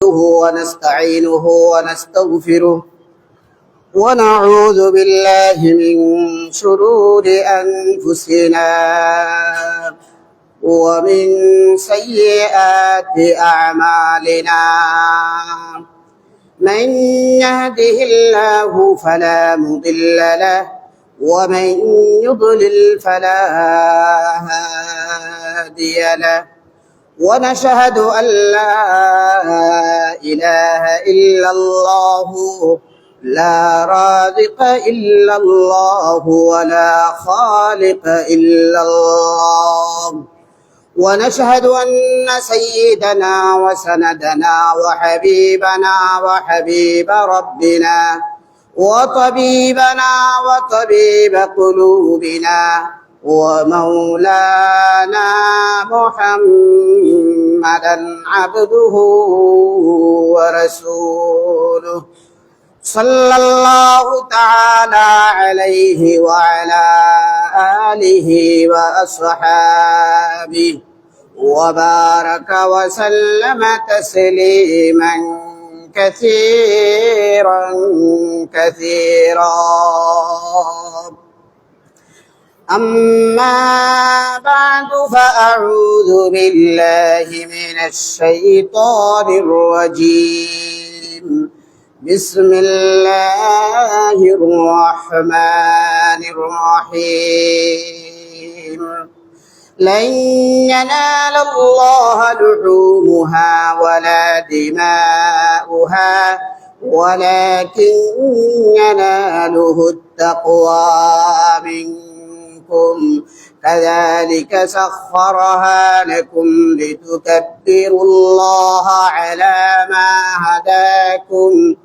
نحمده ونستعينه ونستغفره ونعوذ بالله من شرور أنفسنا ومن سيئات أعمالنا من يهده الله فلا مضل له ومن يضلل فلا هادي له ونشهد أن لا إله إلا الله لا رازق إلا الله ولا خالق إلا الله ونشهد أن سيدنا وسندنا وحبيبنا وحبيب ربنا وطبيبنا وطبيب قلوبنا ومولانا محمدا عبده ورسوله صلى الله تعالى عليه وعلى آله وأصحابه وبارك وسلم تسليما كثيرا كثيرا أما بعد فأعوذ بالله من الشيطان الرجيم بسم الله الرحمن الرحيم لن ينال الله لحومها ولا دماؤها ولكن يناله التقوى منكم كذلك سخرها لكم لتكبروا الله على ما هداكم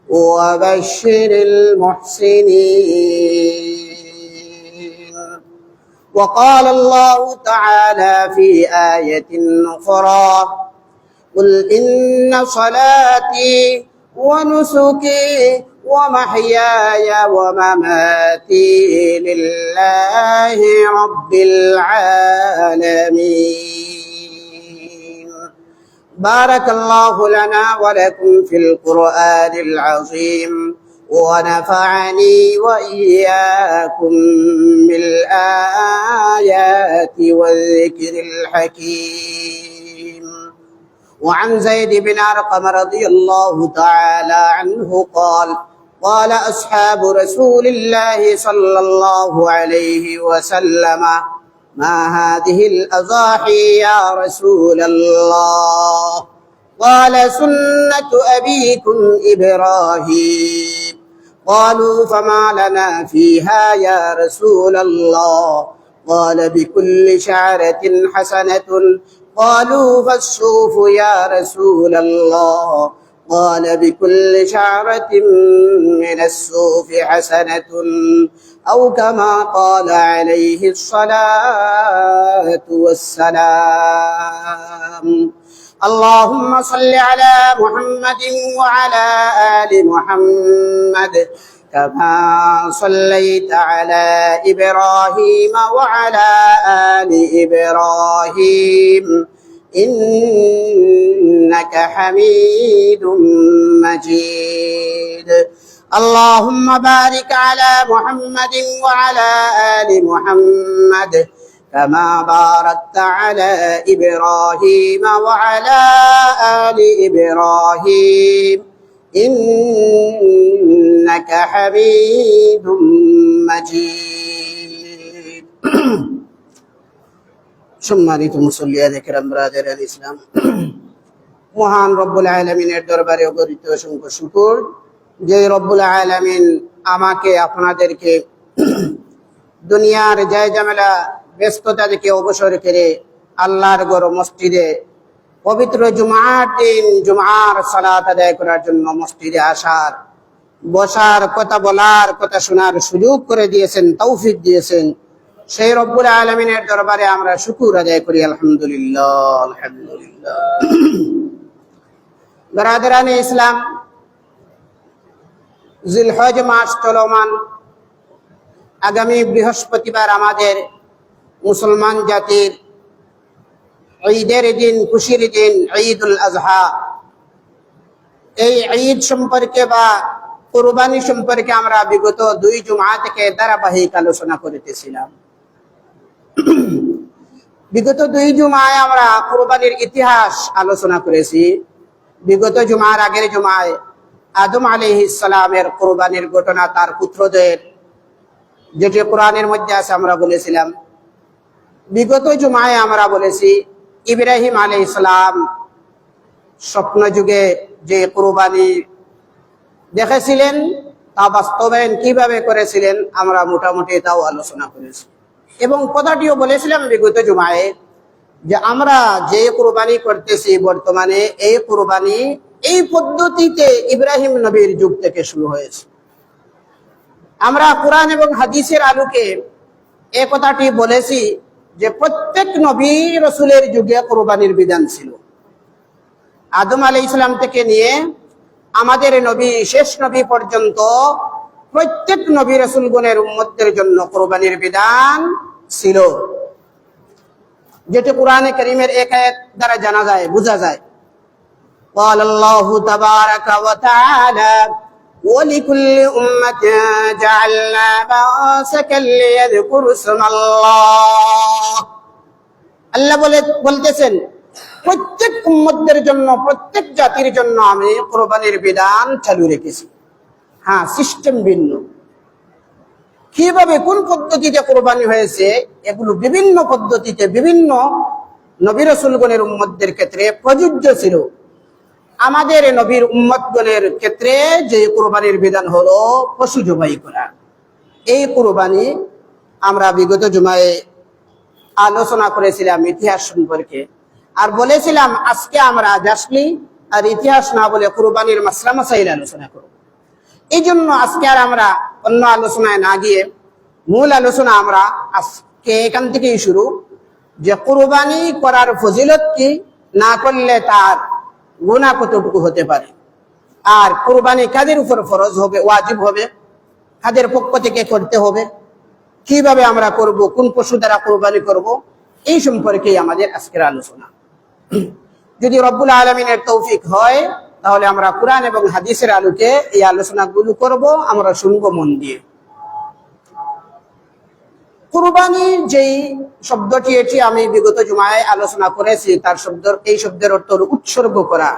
وبشر المحسنين وقال الله تعالى في آية أخرى قل إن صلاتي ونسكي ومحياي ومماتي لله رب العالمين بارك الله لنا ولكم في القرآن العظيم ونفعني وإياكم بالآيات والذكر الحكيم وعن زيد بن أرقم رضي الله تعالى عنه قال قال أصحاب رسول الله صلى الله عليه وسلم ما هذه الأضاحي يا رسول الله قال سنة أبيكم إبراهيم قالوا فما لنا فيها يا رسول الله قال بكل شعرة حسنة قالوا فالصوف يا رسول الله قال بكل شعرة من الصوف حسنة أو كما قال عليه الصلاة والسلام اللهم صل على محمد وعلى آل محمد كما صليت على إبراهيم وعلى آل إبراهيم إنك حميد مجيد اللهم بارك على محمد وعلى آل محمد كما باركت على إبراهيم وعلى آل إبراهيم إنك حميد مجيد সম্মানিত মুসল্লিয়ান কিরাম ব্রাদারান ইসলাম মহান রব্বুল আলামিনের দরবারে অগণিত অসংখ্য শুকর যে রব্বুল আলামিন আমাকে আপনাদেরকে দুনিয়ার জায়জামেলা ব্যস্ততা থেকে অবসর করে আল্লাহর ঘর মসজিদে পবিত্র জুমার দিন জুমার সালাত আদায় করার জন্য মসজিদে আসার বসার কথা বলার কথা শোনার সুযোগ করে দিয়েছেন তৌফিক দিয়েছেন সেই রব্বুল আলামিনের দরবারে আমরা শুকর আদায় করি আলহামদুলিল্লাহ আলহামদুলিল্লাহ ব্রাদারান ইসলাম জিলহজ মাস চলমান আগামী বৃহস্পতিবার আমাদের মুসলমান জাতির ঈদের দিন খুশির দিন ঈদুল আজহা এই ঈদ সম্পর্কে বা কুরবানি সম্পর্কে আমরা বিগত 2 জুমা থেকে ধারাবাহিক আলোচনা করতেছিলাম। বিগত 2 জুমায় আমরা কুরবানির ইতিহাস আলোচনা করেছি। বিগত জুমার আগের জুমায় আদম আলাইহিস সালামের কুরবানির ঘটনা, তার পুত্রদের, যেটি কোরআনের মধ্যে আছে, আমরা বলেছিলাম। বিগত জুমায় আমরা বলেছি ইব্রাহিম আলাইহিস সালাম স্বপ্ন যুগে যে কুরবানি দেখেছিলেন তা বাস্তবায়ন কিভাবে করেছিলেন আমরা মোটামুটি তাও আলোচনা করেছি। এবং কথাটিও বলেছিলাম বিগত জুমায় যে আমরা যে কুরবানি করতেছি বর্তমানে, এই কুরবানি এই পদ্ধতিতে ইব্রাহিম নবীর যুগ থেকে শুরু হয়েছে। আমরা কোরআন এবং হাদিসের আলোকে এই কথাটি বলেছি যে প্রত্যেক নবী রাসূলের যুগে কুরবানির বিধান ছিল। আদম আলাইহিস সালাম থেকে নিয়ে আমাদের নবী, শেষ নবী পর্যন্ত প্রত্যেক নবী রাসূলগণের উম্মতদের জন্য কুরবানির বিধান ছিল, যেটি কোরআনে কারীমের এক আয়াত দ্বারা জানা যায়, বোঝা যায়। قال الله تبارك وتعالى ولكل أمة جعلنا منسكا ليذكروا اسم الله। আল্লাহ বলতেছেন প্রত্যেক উম্মতদের জন্য, প্রত্যেক জাতির জন্য আমি কুরবানির বিধান চালু রেখেছি। হ্যাঁ, সিস্টেম ভিন্ন। কিভাবে, কোন পদ্ধতিতে কুরবানি হয়েছে, এগুলো বিভিন্ন পদ্ধতিতে বিভিন্ন নবী রাসূলগণের উম্মতদের ক্ষেত্রে প্রযোজ্য ছিল। আমাদের নবীর উম্মতগণের ক্ষেত্রে যে কুরবানির বিধান হলো পশু জবাই করা। এই কুরবানি আমরা বিগত জুমায় আলোচনা করেছিলাম ইতিহাস সম্পর্কে, আর বলেছিলাম আজকে আমরা জাসলি আর ইতিহাস না বলে কুরবানির মাসলা মাসাইল আলোচনা করব। এই জন্য আজকে আর আমরা অন্য আলোচনায় না গিয়ে মূল আলোচনা আমরা আজকে এখান থেকেই শুরু, যে কুরবানি করার ফজিলত কি, না করলে তার গুনাহ কতটুকু হতে পারে, আর কুরবানি কাদের উপর ফরজ হবে, ওয়াজিব হবে, কাদের পক্ষ থেকে করতে হবে, কিভাবে আমরা করব, কোন পশু দ্বারা কুরবানি করব, এই সম্পর্কেই আমাদের আজকের আলোচনা। যদি রব্বুল আলামিনের তৌফিক হয় তাহলে আমরা কোরআন এবং হাদিসের আলোকে এই আলোচনাগুলো করব, আমরা শুনবো মন দিয়ে। কুরবানির যেই শব্দটি, এটি আমি বিগত জুমায় আলোচনা করেছি, তার এই শব্দের অর্থ হলো উৎসর্গ করা।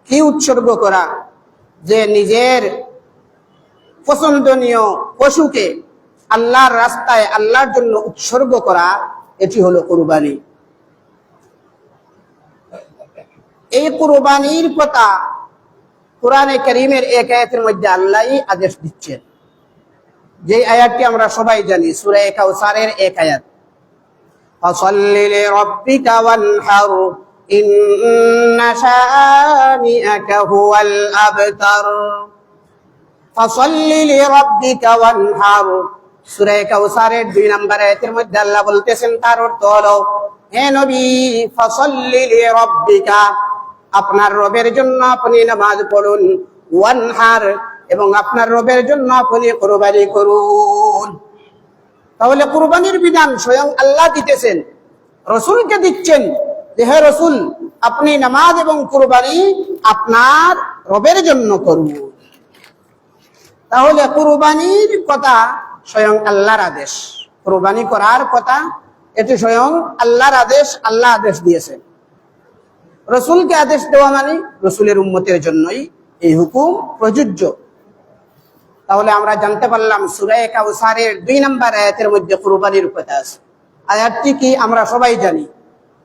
কি উৎসর্গ করা? যে নিজের পছন্দনীয় পশুকে আল্লাহর রাস্তায়, আল্লাহর জন্য উৎসর্গ করা, এটি হলো কুরবানি। এই কুরবানির কথা কোরআনে কারীমের এক আয়াতের মধ্যে আল্লাহই আদেশ দিচ্ছেন, যে আয়াতটি আমরা সবাই জানি, সূরা কাউসারের এক আয়াত, ফাসাল্লি লিরাব্বিকা ওয়ানহার ইন্না শানিআকা হুয়াল আবতার। ফাসাল্লি লিরাব্বিকা ওয়ানহার, সূরা কাউসারের 2 নম্বর আয়াতের মধ্যে আল্লাহ বলতেছেন, তার অর্থ হলো, হে নবী, ফাসাল্লি লিরাব্বিকা, আপনার রবের জন্য আপনি নামাজ পড়ুন, ওয়ানহার, এবং আপনার রবের জন্য আপনি কুরবানি করুন। তাহলে কুরবানির বিধান স্বয়ং আল্লাহ দিতেছেন, রাসূলকে দিচ্ছেন, যে হে রাসূল, আপনি নামাজ এবং কুরবানি আপনার রবের জন্য করুন। তাহলে কুরবানির কথা স্বয়ং আল্লাহর আদেশ, কুরবানি করার কথা এটি স্বয়ং আল্লাহর আদেশ, আল্লাহ আদেশ দিয়েছেন। রাসূলকে আদেশ দেওয়া মানে রাসূলের উম্মতের জন্যই এই হুকুম প্রযোজ্য। তাহলে আমরা জানতে পারলাম সূরা কাউসারের 2 নম্বর আয়াতের মধ্যে কুরবানির কথা আছে। আয়াতটি কি আমরা সবাই জানি,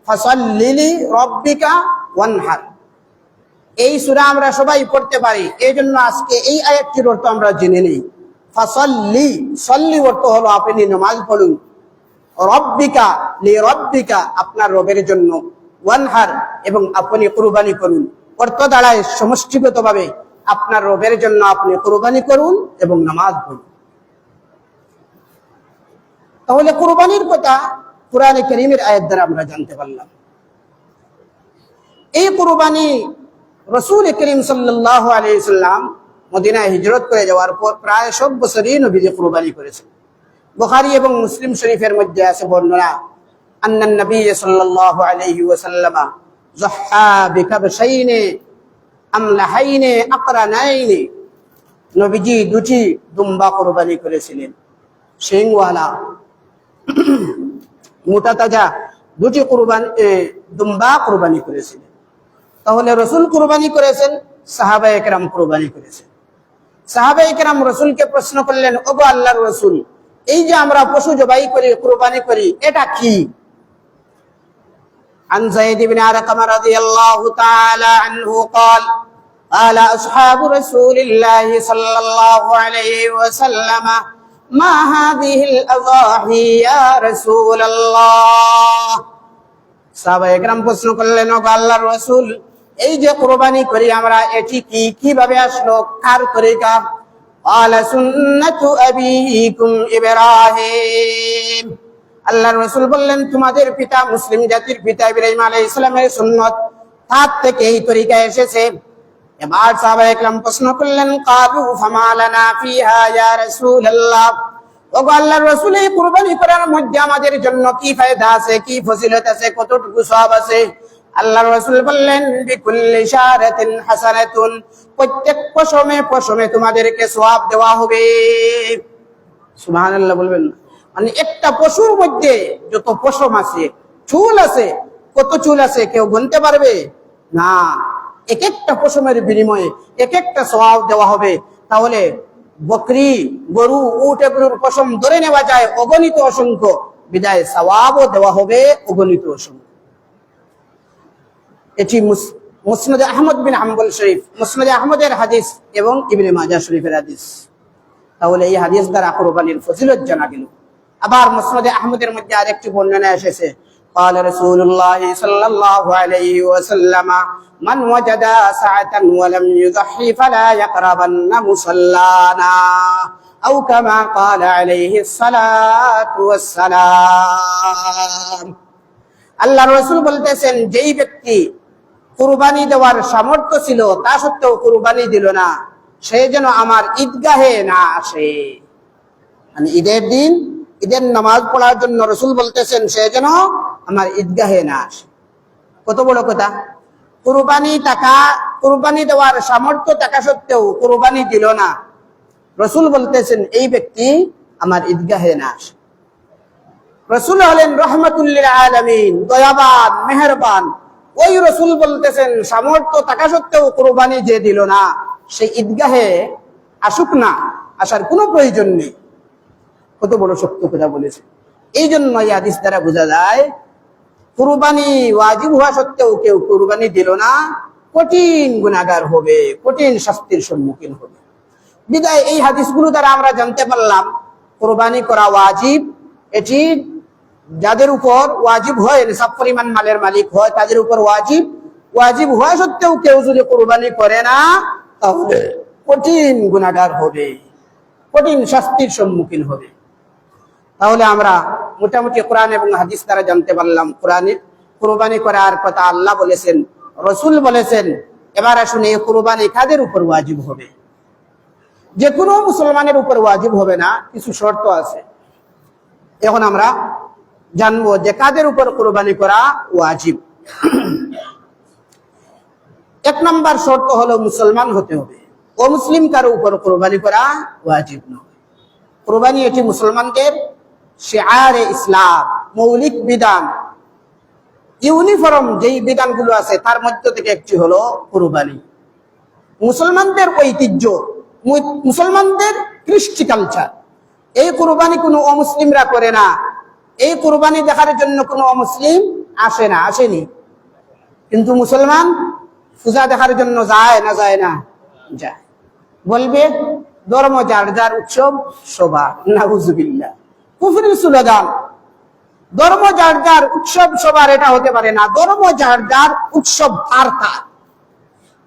ফাসাল্লি লিরাব্বিকা ওয়ানহার। এই সূরা আমরা সবাই পড়তে পারি, এই জন্য আজকে এই আয়াতটির অর্থ আমরা জেনে নেই। ফাসাল্লি, সাল্লি অর্থ হলো আপনি নামাজ পড়ুন, রব্বিকা লিরাব্বিকা, আপনার রবের জন্য, ওয়ানহার, এবং আপনি কুরবানি করুন। অর্থ দাঁড়ায় সমষ্টিগতভাবে আপনার রবের জন্য আপনি কুরবানি করুন এবং নামাজ পড়ুন। তাহলে কুরবানির কথা কোরআনে কারীমের আয়াত দ্বারা আমরা জানতে পারলাম। এই কুরবানি রাসূল করিম সাল্লাল্লাহু আলাইহি ওয়াসাল্লাম মদিনায় হিজরত করে যাওয়ার পর প্রায় 100 বছরই নবীজি কুরবানি করেছেন। বুখারী এবং মুসলিম শরীফের মধ্যে আছে বর্ণনা, আন্নান নবী সাল্লাল্লাহু আলাইহি ওয়াসাল্লাম যাহা বিকাবশাইন আমলাহাইনে আকরানাইনে, নবীজি দুটি দুম্বা কুরবানি করেছিলেন, শিংওয়ালা মোটা তাজা দুটি দুম্বা কুরবানি করেছিলেন। তাহলে রসুল কুরবানি করেছেন, সাহাবায়ে কেরাম কুরবানি করেছেন। সাহাবায়ে কেরাম রসুলকে প্রশ্ন করলেন, ওগো আল্লাহর রসুল, এই যে আমরা পশু জবাই করি, কুরবানি করি, এটা কি? عن زيد بن أرقم رضي الله تعالى عنه قال قال أصحاب رسول الله صلى الله عليه وسلم ما هذه الأضاحي يا رسول الله। সাহাবায়ে কেরাম প্রশ্ন করলেন, ও আল্লাহর রাসূল, এই যে কুরবানি করি আমরা, এটি কি, কিভাবে আসলো, কার তরিকা? قال سنة أبيكم إبراهيم। আল্লাহর রাসূল বললেন, তোমাদের পিতা, মুসলিম জাতির পিতা ইব্রাহিম আলাইহিস সালামের সুন্নাত, তার থেকে এই তরিকা এসেছে। এবার সাহাবায়ে কেরাম প্রশ্ন করলেন, ক্বালু ফামা লানা ফিহা ইয়া রাসূলুল্লাহ। ওগো আল্লাহর রাসূল, এই কুরবানি করার মধ্যে আমাদের জন্য কি ফায়দা আছে, কি ফজিলত আছে, কতটুকু সওয়াব আছে? আল্লাহর রাসূল বললেন, বিকুল্লি শারাতিন হাসানাতুন, প্রত্যেক পশমে তোমাদেরকে সওয়াব দেওয়া হবে। সুবহানাল্লাহ বলবেন। মানে একটা পশুর মধ্যে যত পশম আছে, চুল আছে, কত চুল আছে কেউ গুনতে পারবে না। এক একটা পশমের বিনিময়ে এক একটা সওয়াব দেওয়া হবে। তাহলে বকরি, গরু, উট এগুলোর পশম ধরে নেওয়া যায় অগণিত অসংখ্য, বিদায় সওয়াবও দেওয়া হবে অগণিত অসংখ্য। এটি মুসনাদে আহমদ বিন হাম্বল শরীফ, মুসনাদে আহমদের হাদিস এবং ইবনে মাজাহ শরীফের হাদিস। তাহলে এই হাদিস দ্বারা কুরবানির ফজিলত জানা গেল। আবার মুসনাদে আহমদের মধ্যে আরেকটি বর্ণনা এসেছে, قال رسول الله صلى الله عليه وسلم من وجد ساعة ولم يضحي فلا يقربن مصلانا أو كما قال عليه الصلاة والسلام। আল্লাহর রাসূল বলতেছেন, যেই ব্যক্তি কুরবানি দেওয়ার সামর্থ্য ছিল তা সত্ত্বেও কুরবানি দিল না, সে যেন আমার ঈদগাহে না আসে। মানে ঈদের দিন, ঈদের নামাজ পড়ার জন্য রাসূল বলতেছেন, সে যেন আমার ঈদগাহে না আসে। কত বড় কথা! কুরবানি দেওয়ার সামর্থ্য থাকা সত্ত্বেও কুরবানি দিল না, রাসূল বলতেছেন এই ব্যক্তি আমার ঈদগাহে না আসে। রাসূল হলেন রাহমাতুল লিল আলামিন, দয়াবান, মেহেরবান। ওই রাসূল বলতেছেন, সামর্থ্য থাকা সত্ত্বেও কুরবানি যে দিল না, সে ঈদগাহে আসুক না, আসার কোনো প্রয়োজন নেই। কত বড় সত্য কথা বলেছে। এই জন্য এই হাদিস দ্বারা বোঝা যায়, কুরবানি ওয়াজিব হওয়া সত্ত্বেও কেউ কুরবানি দিল না, কঠিন গুনাহগার হবে, কঠিন শাস্তির সম্মুখীন হবে। বিদায় এই হাদিসগুলো দ্বারা আমরা জানতে পারলাম কুরবানি করা ওয়াজিব। এটি যাদের উপর ওয়াজিব হয়, নিসাব পরিমাণ মালের মালিক হয়, তাদের উপর ওয়াজিব হওয়া সত্ত্বেও কেউ যদি কুরবানি করে না, তাহলে কঠিন গুনাহগার হবে, কঠিন শাস্তির সম্মুখীন হবে। তাহলে আমরা মোটামুটি কোরআন এবং হাদিস দ্বারা জানতে পারলাম কোরআনে কুরবানি করার কথা আল্লাহ বলেছেন, রাসূল বলেছেন। এবার আসুন, এই কুরবানি কাদের উপর ওয়াজিব হবে? যে কোনো মুসলমানের উপর ওয়াজিব হবে না, কিছু শর্ত আছে। এখন আমরা জানবো যে কাদের উপর কুরবানি করা ওয়াজিব। এক নম্বর শর্ত হলো মুসলমান হতে হবে। অমুসলিম কারো উপর কুরবানি করা ওয়াজিব নয়। কুরবানি এটি মুসলমানদের শিআরে ইসলাম, মৌলিক বিধান, ইউনিফর্ম যেই বিধানগুলো আছে তার মধ্য থেকে একটি হলো কুরবানি। মুসলমানদের ঐতিহ্য, মুসলমানদের কৃষ্টি কালচার। এই কুরবানি কোনো অমুসলিমরা করে না। এই কুরবানি দেখার জন্য কোনো অমুসলিম আসেনি। কিন্তু মুসলমান পূজা দেখার জন্য যায় না? যায়। বলবে ধর্ম যার যার, উৎসব সবার। নাউজুবিল্লাহ, কুফরির স্লোগান। ধর্ম যার যার, উৎসব সবার, এটা হতে পারে না। ধর্ম যার যার, উৎসব তার।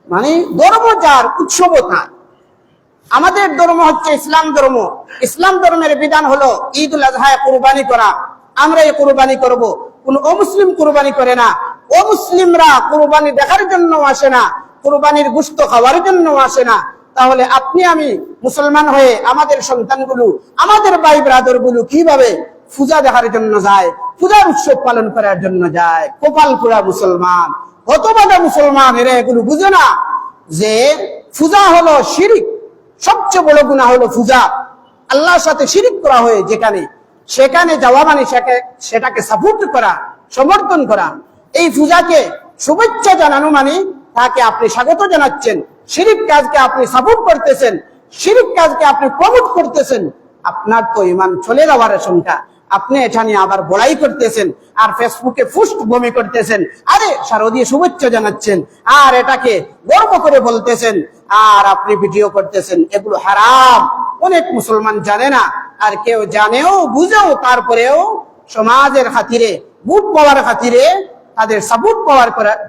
মানে ধর্ম যার, উৎসব তার। আমাদের ধর্ম হচ্ছে ইসলাম ধর্ম। ইসলাম ধর্মের বিধান হলো ঈদুল আজহায় কুরবানি করা। আমরা এই কুরবানি করব। কোন অমুসলিম কুরবানি করে না। অমুসলিমরা কুরবানি দেখার জন্য আসে না, কুরবানির গোশত খাওয়ার জন্য আসে না। তাহলে আপনি আমি মুসলমান হয়ে আমাদের সন্তানগুলো, আমাদের ভাই ব্রাদার গুলো কিভাবে পূজা দেখার জন্য যায়, পূজার উৎসব পালন করার জন্য যায়? কপাল পুরা মুসলমান, হতভাগা মুসলমান, এরা এগুলো বুঝে না। যে পূজা হলো শিরিক, সবচেয়ে বড় গুনাহ হলো পূজা। আল্লাহর সাথে শিরিক করা হয় যেখানে, সেখানে যাওয়া মানে সেটাকে সাপোর্ট করা, সমর্থন করা। এই পূজাকে শুভেচ্ছা জানানো মানে তাকে আপনি স্বাগত জানাচ্ছেন, শিরিক কাজকে আপনি সাপোর্ট করতেছেন, শিরিক কাজকে আপনি প্রমোট করতেছেন। আপনার তো ঈমান চলে যাওয়ার আশঙ্কা। আপনি এটা নিয়ে আবার বড়াই করতেছেন আর ফেসবুকে পোস্ট বমি করতেছেন, আরে শারদীয় শুভেচ্ছা জানাচ্ছেন আর এটাকে গর্ব করে বলতেছেন আর আপনি ভিডিও করতেছেন। এগুলো হারাম। অনেক মুসলমান জানে না, আর কেউ জানেও বুঝেও তারপরেও সমাজের খাতিরে, ভোট পাওয়ার খাতিরে, তাদের সাপোর্ট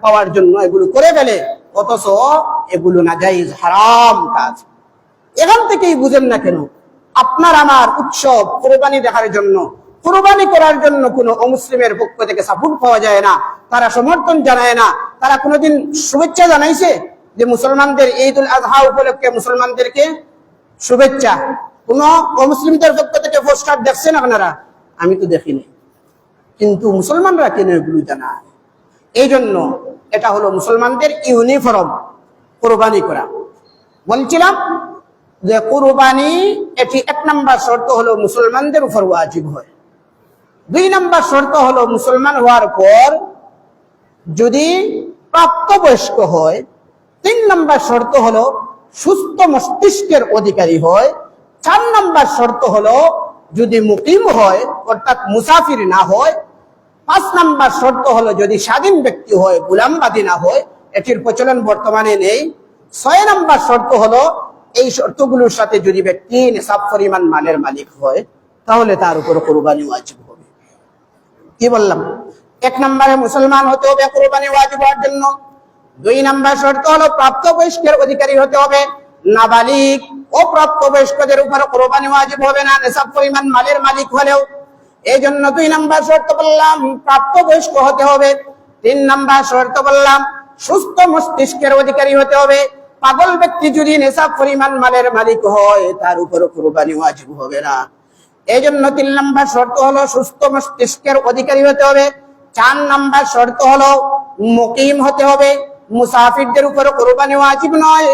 পাওয়ার জন্য এগুলো করে ফেলে, অথচ এগুলো নাজায়েজ হারাম কাজ। এখান থেকেই বুঝেন না কেন আপনার আমার উৎসব কুরবানি দেখার জন্য, কুরবানি করার জন্য কোনো অমুসলিমের পক্ষ থেকে সাপোর্ট পাওয়া যায় না, তারা সমর্থন জানায় না। তারা কোনোদিন শুভেচ্ছা জানাইছে যে মুসলমানদের ঈদ উল আজহা উপলক্ষে মুসলমানদেরকে শুভেচ্ছা? কোন অমুসলিমদের পক্ষ থেকে পোস্টার দেখছেন আপনারা? আমি তো দেখিনি। কিন্তু মুসলমানরা কেন এগুলো জানায়? এই জন্য এটা হলো মুসলমানদের ইউনিফর্ম কুরবানি করা। বলছিলাম যে কুরবানি এটি 1 নম্বর শর্ত হলো মুসলমানদের উপর ওয়াজিব হয়। 2 নম্বর শর্ত হলো মুসলমান হওয়ার পর যদি প্রাপ্তবয়স্ক হয়। 3 নম্বর শর্ত হলো সুস্থ মস্তিষ্কের অধিকারী হয়। 4 নম্বর শর্ত হলো যদি মুকিম হয়, অর্থাৎ মুসাফির না হয়। 5 নম্বর শর্ত হলো যদি স্বাধীন ব্যক্তি হয়, গোলামবাদী না হয়, এটির প্রচলন বর্তমানে নেই। 6 নম্বর শর্ত হলো এই শর্তগুলোর সাথে যদি ব্যক্তি নিসাব পরিমাণ মালের মালিক হয়, তাহলে তার উপর কুরবানি ওয়াজিব হবে। কি বললাম? 1 নম্বরে মুসলমান হতে হবে কুরবানি ওয়াজিব হওয়ার জন্য। 2 নম্বর শর্ত হলো প্রাপ্তবয়স্কের অধিকারী হতে হবে। নাবালিগ ও প্রাপ্তবয়স্কদের উপর কুরবানি ওয়াজিব হবে না, নিসাব পরিমাণ মালের মালিক হলেও। এই জন্য 2 নম্বর শর্ত বললাম প্রাপ্তবয়স্ক হতে হবে। 3 নম্বর শর্ত বললাম সুস্থ মস্তিষ্কের অধিকারী হতে হবে। পাগল ব্যক্তি যদি নিসাব পরিমাণ মালের মালিক হয়, তার উপর কুরবানি ওয়াজিব হবে না। এই জন্য 3 নম্বর শর্ত হলো সুস্থ মস্তিষ্কের অধিকারী হতে হবে। 4 নম্বর শর্ত হলো মুকিম হতে হবে, মুসাফিরদের উপর কুরবানি ওয়াজিব নয়।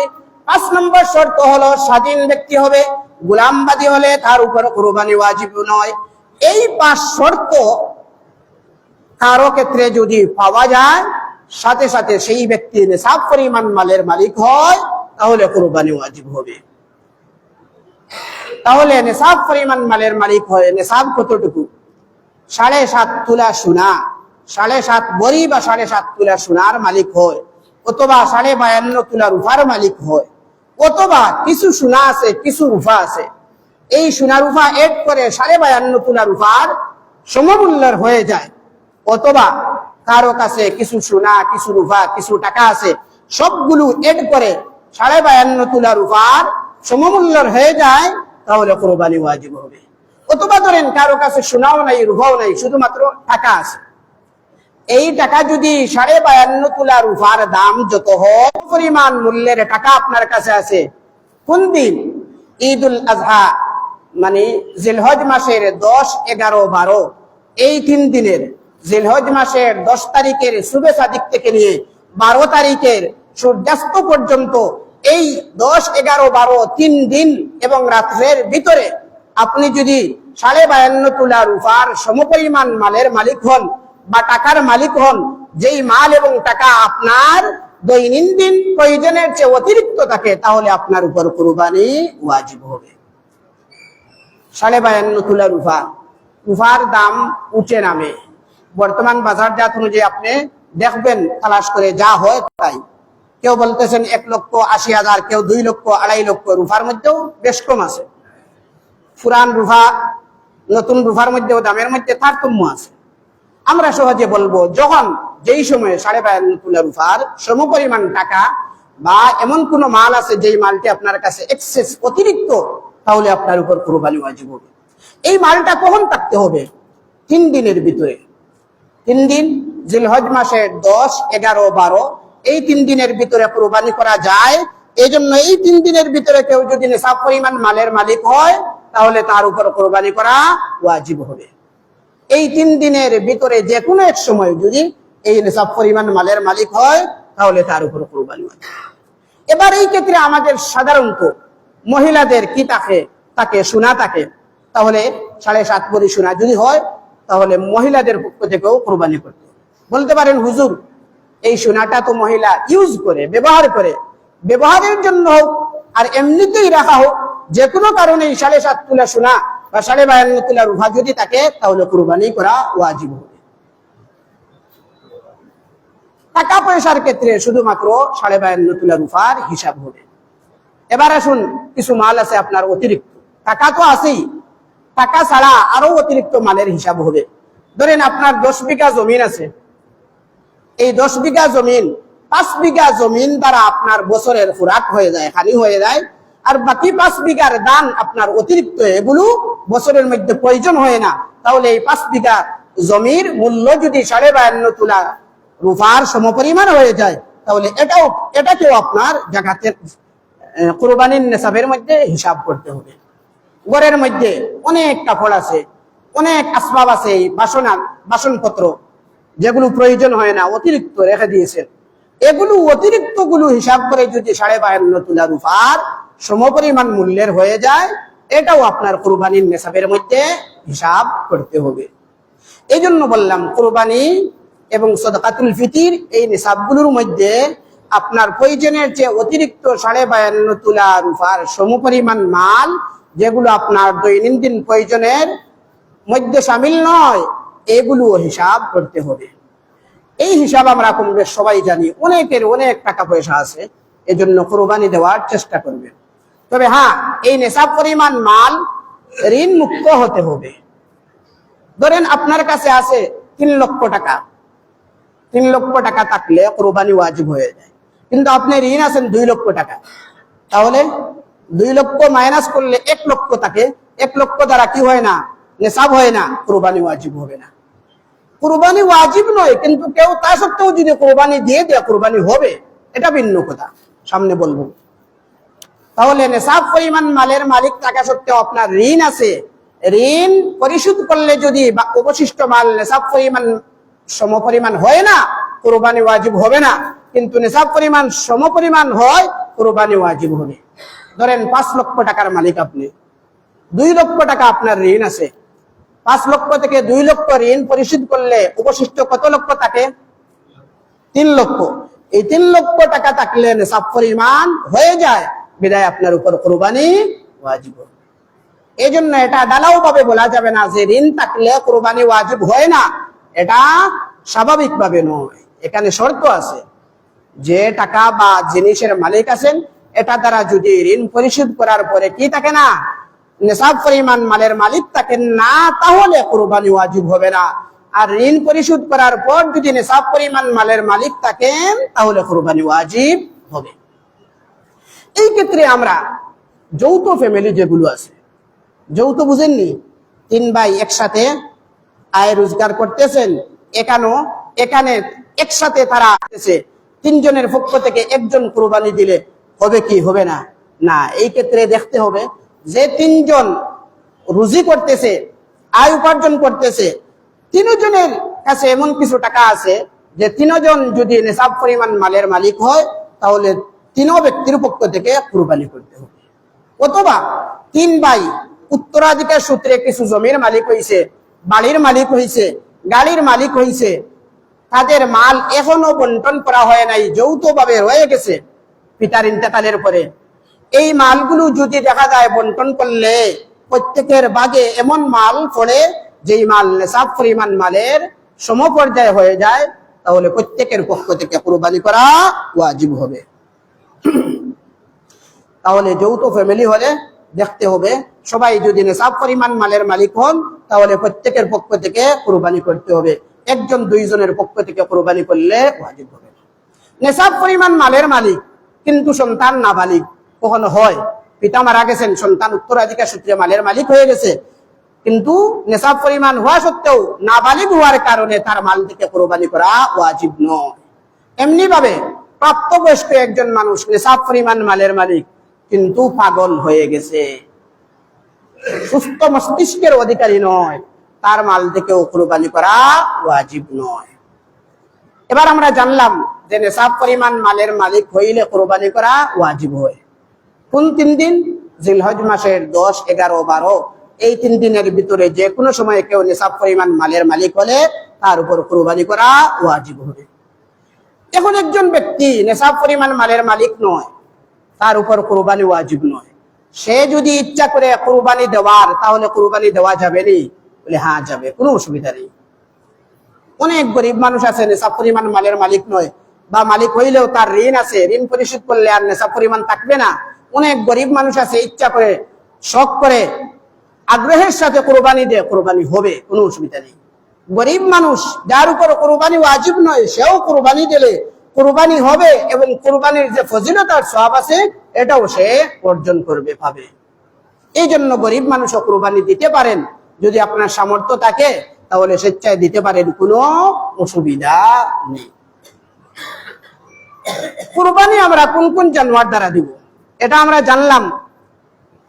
5 নম্বর শর্ত হলো স্বাধীন ব্যক্তি হবে, গোলামবাদী হলে তার উপর কুরবানি ওয়াজিব নয়। এই 5 শর্ত কারো ক্ষেত্রে যদি পাওয়া যায়, সাথে সাথে সেই ব্যক্তি নিসাব পরিমাণ মালের মালিক হয়, তাহলে কুরবানি ওয়াজিব হবে। তাহলে নিসাব পরিমাণ মালের মালিক হয়। নিসাব কতটুকু? 7.5 তোলা সোনা, 7.5 বড়ি বা 7.5 তোলা সোনার মালিক হয়, অথবা 52.5 তোলা রূপার মালিক হয়, অথবা কিছু সোনা আছে কিছু রূপা আছে, এই সোনা রূপা এড করে 52.5 তোলা রূপার সমমূল্যের হয়ে যায়, অথবা কারো কাছে কিছু সোনা কিছু রূপা কিছু টাকা আছে, সবগুলো এড করে 52.5 তোলা রূপার সমমূল্যের হয়ে যায়, তাহলে কুরবানি ওয়াজিব হবে। অথবা ধরেন কারো কাছে সোনাও নাই রূপাও নাই, শুধুমাত্র টাকা আছে। এই টাকা যদি 52.5 তোলা রূপার দাম যত হয়, পরিমাণ মূল্যের টাকা আপনার কাছে আছে, কোন দিন? ঈদ উল আজহা মানে জিলহজ মাসের 10, 11, 12 এই 3 দিনের, জিলহজ মাসের 10 তারিখের শুভে সাদিক থেকে নিয়ে 12 তারিখের সূর্যাস্ত পর্যন্ত এই 10, 11, 12 3 দিন এবং রাত্রের ভিতরে আপনি যদি 52.5 তোলা রূপার সমপরিমাণ মালের মালিক হন বা টাকার মালিক হন, যেই মাল এবং টাকা আপনার দৈনন্দিন প্রয়োজনের চেয়ে অতিরিক্ত থাকে, তাহলে আপনার উপর কুরবানি ওয়াজিব হবে। 52.5 তোলা রূপার দাম উঠে নামে। বর্তমান বাজারজাত অনুযায়ী আপনি দেখবেন, তালাশ করে যা হয় তাই। কেউ বলতেছেন 1,80,000, কেউ 2 লক্ষ, 2.5 লক্ষ। রূপার মধ্যেও বেশ কম আছে। পুরান রূপা নতুন রূপার মধ্যেও দামের মধ্যে তারতম্য আছে। আমরা সহজে বলবো, যখন যেই সময়ে 52.5 তোলা রূপার সমপরিমাণ টাকা বা এমন কোন মাল আছে যেই মালটি আপনার কাছে এক্সেস অতিরিক্ত, তাহলে আপনার উপর কুরবানি ওয়াজিব হবে। এই মালটা কখন থাকতে হবে? 3 দিনের ভিতরে। 3 দিন, জিলহজ মাসের 10, 11, 12 এই 3 দিনের ভিতরে কুরবানি করা যায়। এই জন্য এই 3 দিনের ভিতরে কেউ যদি নিসাব পরিমাণ মালের মালিক হয়, তাহলে তার উপর কুরবানি করা ওয়াজিব হবে। এই 3 দিনের ভিতরে যে কোনো এক সময় যদি এই নিসাব পরিমাণ মালের মালিক হয়, তাহলে তার উপর কুরবানি ওয়াজিব। এবার এই ক্ষেত্রে আমাদের সাধারণত মহিলাদের কি তাকে সোনা থাকে, তাহলে 7.5 ভরি সোনা যদি হয় তাহলে মহিলাদের পক্ষ থেকেও কোরবানি করতে বলতে পারেন, হুজুর এই সোনাটা তো মহিলা ইউজ করে, ব্যবহার করে, ব্যবহারের জন্য হোক আর এমনিতেই রাখা হোক, যে কোনো কারণে 7.5 তোলা সোনা বা 52.5 তোলা রূপা যদি থাকে তাহলে কোরবানি করা ওয়াজিব হবে। টাকা পয়সার ক্ষেত্রে শুধুমাত্র 52.5 তোলা রূপার হিসাব হবে। এবার আসুন, কিছু মাল আছে আপনার অতিরিক্ত, টাকা তো আছেই, টাকা ছাড়া আরো অতিরিক্ত মালের হিসাব হবে। ধরেন আপনার 10 বিঘা জমিন আছে, এই 10 বিঘা জমিন 5 বিঘা জমিন দ্বারা আপনার বছরের খোরাক হয়ে যায়, খালি হয়ে যায়, আর বাকি 5 বিঘার দান আপনার অতিরিক্ত, এগুলো বছরের মধ্যে প্রয়োজন হয় না, তাহলে এই 5 বিঘা জমির মূল্য যদি 52.5 তোলা রূপার সমপরিমাণ হয়ে যায় তাহলে এটাকেও আপনার জাকাতের কুরবানির নেসাবের মধ্যে হিসাব করতে হবে। ঘরের মধ্যে অনেক কাপড় আছে, অনেক আসবাব আছে, বাসনপত্র যেগুলো প্রয়োজন হয় না, অতিরিক্ত রেখে দিয়েছেন, এগুলো অতিরিক্ত গুলো হিসাব করে যদি 52.5 তোলা রূপার সমপরিমাণ মূল্যের হয়ে যায়, এটাও আপনার কুরবানির নেসাবের মধ্যে হিসাব করতে হবে। এই জন্য বললাম, কুরবানি এবং সাদাকাতুল ফিতর এই নিসাবগুলোর মধ্যে আপনার প্রয়োজনের চেয়ে অতিরিক্ত 52.5 তোলা রূপার সমপরিমাণ মাল, যেগুলো আপনার দৈনন্দিন প্রয়োজনের মধ্যে শামিল নয়, এগুলো হিসাব করতে হবে। এই হিসাব আমরা কম বেশ সবাই জানি, অনেকের অনেক টাকা পয়সা আছে, এজন্য কুরবানি দেওয়ার চেষ্টা করবেন। তবে হ্যাঁ, এই নেশাব পরিমাণ মাল ঋণ মুক্ত হতে হবে। ধরেন আপনার কাছে আছে 3 লক্ষ টাকা, 3 লক্ষ টাকা থাকলে কুরবানি ওয়াজিব হয়ে যায়, কিন্তু আপনি ঋণ আছেন 2 লক্ষ টাকা, তাহলে 2 লক্ষ মাইনাস করলে 1 লক্ষ থাকে, 1 লক্ষ দ্বারা কি হয় না, নেশাব হয় না, কুরবানি ওয়াজিব হবে না। কুরবানি ওয়াজিব নয়, কিন্তু কেউ তা সত্ত্বেও যদি কুরবানি দিয়ে দেয় কুরবানি হবে, এটা ভিন্ন কথা, সামনে বলবো। তাহলে নেশাব পরিমাণ মালের মালিক থাকা সত্ত্বেও আপনার ঋণ আছে, ঋণ পরিশোধ করলে যদি অবশিষ্ট মাল নেশাব পরিমাণ সমপরিমাণ হয় না, কুরবানি ওয়াজিব হবে না, কিন্তু নেশাব পরিমাণ সমপরিমাণ হয়, কুরবানি ওয়াজিব হবে। ধরেন 5 লক্ষ টাকার মালিক আপনি, 2 লক্ষ টাকা আপনার ঋণ আছে, 5 লক্ষ থেকে 2 লক্ষ ঋণ পরিশোধ করলে অবশিষ্ট কত লক্ষ থাকে? 3 লক্ষ। এই 3 লক্ষ টাকা থাকলে নেশাব পরিমাণ হয়ে যায়, বিদায় আপনার উপর কুরবানি ওয়াজিব। এই জন্য এটা ডালাও ভাবে বলা যাবে না যে ঋণ থাকলে কুরবানি ওয়াজিব হয় না, এটা স্বাভাবিক ভাবে নয়। এখানে শর্ত আছে, যে টাকা বা জিনিসের মালিক আছেন, এটা দ্বারা যদি ঋণ পরিশোধ করার পরে কি থাকে না, নেশাব পরিমাণ মালের মালিক থাকেন না, তাহলে কুরবানি ওয়াজিব হবে না। আর ঋণ পরিশোধ করার পর যদি নেশাব পরিমাণ মালের মালিক থাকেন তাহলে কুরবানি ওয়াজিব হবে। এই ক্ষেত্রে আমরা যৌথ ফ্যামিলি যেগুলো আছে, যৌথ বুঝেননি, 3 ভাই একসাথে আয় রোজগার করতেছেন, এখানে একসাথে তারা আসতেছে, 3 জনের পক্ষ থেকে একজন কুরবানি দিলে হবে কি হবে না? না, এই ক্ষেত্রে দেখতে হবে যে 3 জন রুজি করতেছে, আয় উপার্জন করতেছে, 3 জনের কাছে এমন কিছু টাকা আছে যে 3 জন যদি নেশাব পরিমাণ মালের মালিক হয় তাহলে 3 ব্যক্তির পক্ষ থেকে কুরবানি করতে হবে। অথবা 3 ভাই উত্তরাধিকার সূত্রে কিছু জমির মালিক হয়েছে, বাড়ির মালিক হয়েছে, গাড়ির মালিক হয়েছে, তাদের মাল এখনো বন্টন করা হয় নাই, যৌথভাবে রয়ে গেছে পিতার ইন্তেকালের পরে। এই মালগুলো যদি দেখা যায় বন্টন করলে প্রত্যেকের ভাগে এমন মাল পড়ে যেই মাল নেশাব পরিমাণ মালের সমপর্যায়ে হয়ে যায়, তাহলে প্রত্যেকের পক্ষ থেকে কুরবানি করা ওয়াজিব হবে। তাহলে যৌথ ফ্যামিলি হলে দেখতে হবে সবাই যদি নেশাব পরিমাণ মালের মালিক হন তাহলে প্রত্যেকের পক্ষ থেকে কুরবানি করতে হবে, 1 জন 2 জনের পক্ষ থেকে কুরবানি করলে ওয়াজিব হবে। নেশাব পরিমাণ মালের মালিক কিন্তু সন্তান নাবালিগ কখনো হয়, পিতা মারা গেছেন, সন্তান উত্তরাধিকার সূত্রে মালের মালিক হয়ে গেছে, কিন্তু নেশাব পরিমাণ হওয়া সত্ত্বেও নাবালিগ হওয়ার কারণে তার মাল থেকে কুরবানি করা ওয়াজিব নয়। এমনি ভাবে প্রাপ্তবয়স্ক একজন মানুষ নেশাব পরিমাণ মালের মালিক কিন্তু পাগল হয়ে গেছে, সুস্থ মস্তিষ্কের অধিকারী নয়, তার মাল থেকেও কুরবানি করা ওয়াজিব নয়। এবার আমরা জানলাম যে নেশাব পরিমাণ মালের মালিক হইলে কোরবানি করা ওয়াজিব হয় কোন 3 দিন? জিলহজ মাসের 10, 11, 12 এই 3 দিনের ভিতরে যে কোনো সময় কেউ নেশাব পরিমাণ মালের মালিক হলে তার উপর কোরবানি করা ওয়াজিব হবে। এখন একজন ব্যক্তি নেশাব পরিমাণ মালের মালিক নয়, তার উপর কোরবানি ওয়াজিব নয়, সে যদি ইচ্ছা করে কোরবানি দেওয়ার, তাহলে কোরবানি দেওয়া যাবে নি? বলে হ্যাঁ যাবে, কোনো অসুবিধা নেই। অনেক গরিব মানুষ আছে নেশাব পরিমাণ মালের মালিক নয়, বা মালিক হইলেও তার ঋণ আছে, ঋণ পরিশোধ করলে আর নেশাব পরিমাণ থাকবে না। অনেক গরিব মানুষ আছে ইচ্ছা করে, শখ করে, আগ্রহের সাথে কোরবানি দেয়, কোরবানি হবে, কোনো অসুবিধা নেই। গরিব মানুষ যার উপর কোরবানি ওয়াজিব নয়, সেও কোরবানি দিলে কোরবানি হবে, এবং কোরবানির যে ফজিলত আর সওয়াব আছে এটাও সে অর্জন করবে, পাবে। এই জন্য গরিব মানুষও কোরবানি দিতে পারেন, যদি আপনার সামর্থ্য থাকে তাহলে স্বেচ্ছায় দিতে পারেন, কোনো অসুবিধা নেই। কোরবানি আমরা কোন কোন জানোয়ার দ্বারা দিব এটা আমরা জানলাম,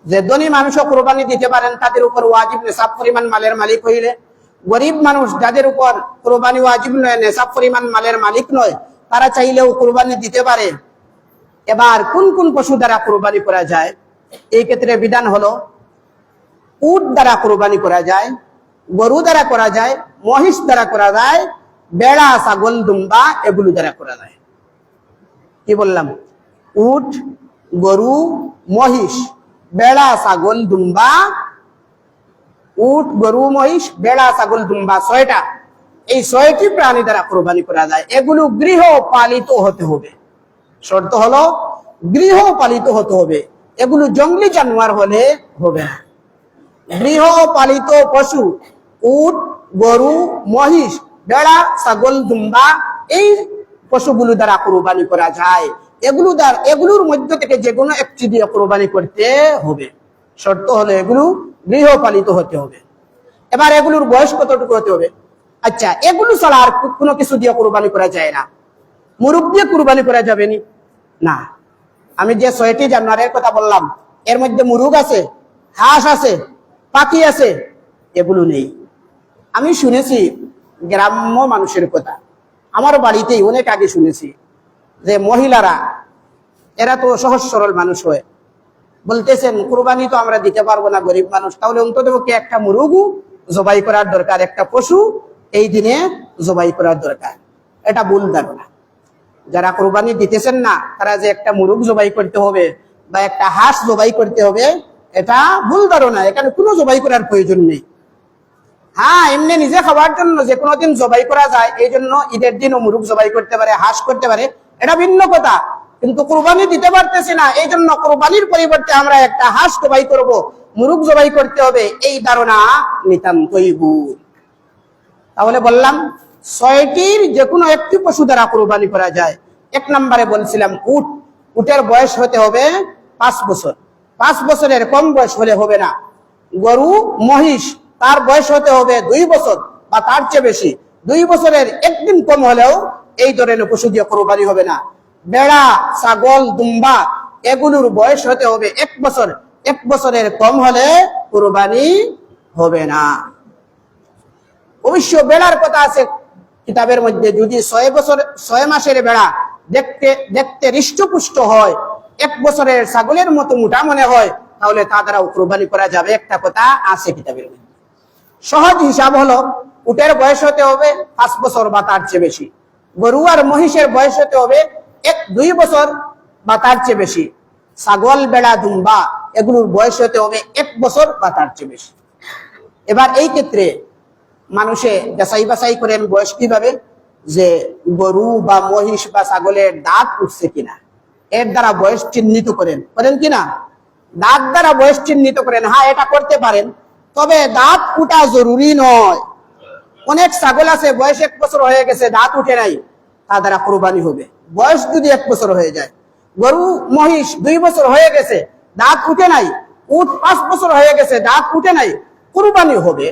যে ধনী মানুষও কোরবানি দিতে পারেন, তাদের উপর ওয়াজিব নেশাব পরিমাণ মালের মালিক হইলে। গরিব মানুষ যাদের উপর কোরবানি ওয়াজিব নয়, নেশাব পরিমাণ মালের মালিক নয়, তারা চাইলেও কোরবানি দিতে পারে। এবার কোন কোন পশু দ্বারা কোরবানি করা যায়? এই ক্ষেত্রে বিধান হলো, উট দ্বারা কোরবানি করা যায়, গরু দ্বারা করা যায়, মহিষ দ্বারা করা যায়, বেড়া, ছাগল, দুম্বা এগুলো দ্বারা করা যায়। কি বললাম? উট, গরু, মহিষ, বেড়া, ছাগল, দুম্বা। উট, গরু, মহিষ, বেড়া, ছাগল, দুম্বা 6টা। এই 6টি প্রাণী দ্বারা কোরবানি করা যায়। এগুলো গৃহপালিত হতে হবে, শর্ত হলো গৃহপালিত হতে হবে। এগুলো জঙ্গলি জানোয়ার হলে হবে না। গৃহপালিত পশু উট, গরু, মহিষ, বেড়া, ছাগল, দুম্বা এই পশুগুলো দ্বারা কোরবানি করা যায়। এগুলোর মধ্যে থেকে যে কোনো একটি দিয়ে কোরবানি করতে হবে, শর্ত হলো এগুলো গৃহপালিত হতে হবে। এবার এগুলোর বয়স কতটুকু হতে হবে? আচ্ছা, এগুলো ছাড়া আর কোনো কিছু দিয়ে কোরবানি করা যায় না। মুরগ দিয়ে কোরবানি করা যাবে না। আমি যে 6টি জানোয়ারের কথা বললাম, এর মধ্যে মুরগ আছে, হাঁস আছে, পাখি আছে, এগুলো নেই। আমি শুনেছি গ্রাম্য মানুষের কথা, আমার বাড়িতেই অনেক আগে শুনেছি যে মহিলারা, এরা তো সহজ সরল মানুষ হয়, বলতেছেন কোরবানি তো আমরা দিতে পারবো না, গরিব মানুষ, তাহলে অন্তত একটা মুরগ জবাই করার দরকার, একটা পশু এই দিনে জবাই করার দরকার। এটা ভুল ধারণা। যারা কোরবানি দিতেছেন না, তারা যে একটা মুরগ জবাই করতে হবে বা একটা হাঁস জবাই করতে হবে, এটা ভুল ধারণা। এখানে কোনো জবাই করার প্রয়োজন নেই। হ্যাঁ, এমনি নিজে খাওয়ার জন্য যে কোনো দিন জবাই করা যায়, এই জন্য ঈদের দিনও মুরগ জবাই করতে পারে, হাঁস করতে পারে, এটা ভিন্ন কথা। কিন্তু কোরবানি দিতে পারতেছি না, এই জন্য কোরবানির পরিবর্তে আমরা একটা হাঁস জবাই করব, মুরগ জবাই করতে হবে, এই ধারণা নিতান্তই ভুল। তাহলে বললাম 6টির যে কোনো একটি পশু দ্বারা কোরবানি করা যায়। 1 নম্বরে বলছিলাম উট। উটের বয়স হতে হবে 5 বছর, 5 বছরের কম বয়স হলে হবে না। গরু, মহিষ, তার বয়স হতে হবে 2 বছর বা তার চেয়ে বেশি। 2 বছরের একদিন কম হলেও এই ধরনের পশু দিয়ে কোরবানি হবে না। বেড়া, ছাগল, দুম্বা এগুলোর বয়স হতে হবে 1 বছর, 1 বছরের কম হলে কোরবানি হবে না। অবশ্য বেড়ার কথা আছে কিতাবের মধ্যে, যদি 6 মাসের বেড়া দেখতে হৃষ্টপুষ্ট হয়, 1 বছরের ছাগলের মতো মোটা মনে হয়, তাহলে তা দ্বারা কোরবানি করা যাবে, একটা কথা আছে কিতাবের মধ্যে। সহজ হিসাব হলো, উটের বয়স হতে হবে 5 বছর বা তার চেয়ে বেশি, গরু আর মহিষের বয়স হতে হবে 2 বছর বা তার চেয়ে বেশি, ছাগল, বেড়া, দুম্বা এগুলোর বয়স হতে হবে 1 বছর বা তার চেয়ে বেশি। এবার এই ক্ষেত্রে মানুষে যাচাই বাছাই করেন বয়স কিভাবে, যে গরু বা মহিষ বা ছাগলের দাঁত উঠছে কিনা, এর দ্বারা বয়স চিহ্নিত করেন কিনা? দাঁত দ্বারা বয়স চিহ্নিত করেন। হ্যাঁ, এটা করতে পারেন, তবে দাঁত উঠা জরুরি নয়। অনেক ছাগল আছে বয়স 1 বছর হয়ে গেছে, দাঁত উঠে নাই, তা দ্বারা কোরবানি হবে বয়স যদি 1 বছর হয়ে যায়। গরু, মহিষ 2 বছর হয়ে গেছে, দাঁত উঠে নাই, উট 5 বছর হয়ে গেছে, দাঁত উঠে নাই, কোরবানি হবে।